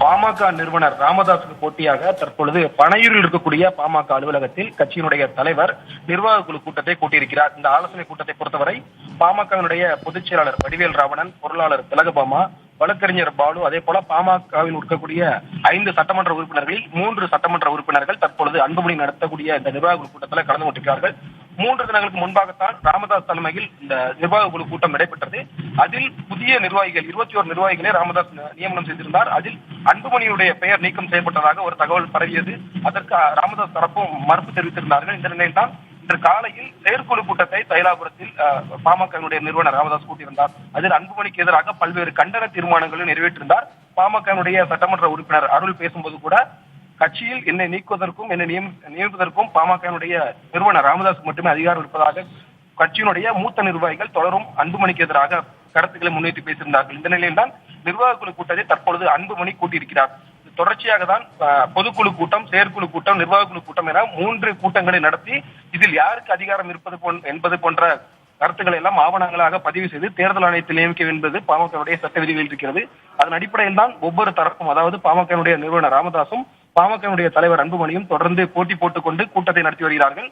பாமக நிறுவனர் ராமதாசுக்கு போட்டியாக தற்பொழுது பனையூரில் இருக்கக்கூடிய பாமக அலுவலகத்தில் கட்சியினுடைய தலைவர் நிர்வாக குழு கூட்டத்தை கூட்டியிருக்கிறார். இந்த ஆலோசனை கூட்டத்தை பொறுத்தவரை பாமகவினுடைய பொதுச் செயலாளர் வடிவேல் ராவணன், பொருளாளர் திலகபாமா, வழக்கறிஞர் பாலு, அதே போல பாமகவில் இருக்கக்கூடிய 5 சட்டமன்ற உறுப்பினர்களில் 3 சட்டமன்ற உறுப்பினர்கள் தற்பொழுது அன்புமணி நடத்தக்கூடிய இந்த நிர்வாக குழு கூட்டத்தில் கலந்து கொண்டிருக்கிறார்கள். 3 தினங்களுக்கு முன்பாகத்தான் ராமதாஸ் தலைமையில் இந்த நிர்வாக குழு கூட்டம் நடைபெற்றது. அதில் புதிய நிர்வாகிகள் 21 நிர்வாகிகளை ராமதாஸ் நியமனம் செய்திருந்தார். அதில் அன்புமணியுடைய பெயர் நீக்கம் செய்யப்பட்டதாக ஒரு தகவல் பரவியது. அதற்கு ராமதாஸ் தரப்பும் மறுப்பு தெரிவித்திருந்தார்கள். இந்த நிலையில் தான் இன்று காலையில் செயற்குழு கூட்டத்தை தைலாபுரத்தில் பாமகவினுடைய நிறுவனர் ராமதாஸ் கூட்டியிருந்தார். அதில் அன்புமணிக்கு எதிராக பல்வேறு கண்டன தீர்மானங்களை நிறைவேற்றிருந்தார். பாமகவினுடைய சட்டமன்ற உறுப்பினர் அருள் பேசும்போது கூட கட்சியில் என்னை நீக்குவதற்கும் என்னை நியமிப்பதற்கும் பாமகவினுடைய நிறுவனர் ராமதாஸ் மட்டுமே அதிகாரம் இருப்பதாக கட்சியினுடைய மூத்த நிர்வாகிகள் தொடரும் அன்புமணிக்கு எதிராக கருத்துக்களை முன்வைத்து பேசியிருந்தார்கள். இந்த நிலையில் தான் நிர்வாக குழு கூட்டத்தை தற்பொழுது அன்புமணி கூட்டியிருக்கிறார். தொடர்ச்சியாக தான் பொதுக்குழு கூட்டம், செயற்குழு கூட்டம், நிர்வாக குழு கூட்டம் என 3 கூட்டங்களை நடத்தி இதில் யாருக்கு அதிகாரம் இருப்பது என்பது போன்ற கருத்துக்களை எல்லாம் ஆவணங்களாக பதிவு செய்து தேர்தல் ஆணையத்தில் நியமிக்க என்பது பாமகவுடைய சட்ட விதிகளில் இருக்கிறது. அதன் அடிப்படையில் தான் ஒவ்வொரு தரப்பும், அதாவது பாமகவுடைய நிறுவனர் ராமதாசும் பாமகவுடைய தலைவர் அன்புமணியும் தொடர்ந்து போட்டி போட்டுக் கொண்டு கூட்டத்தை நடத்தி வருகிறார்கள்.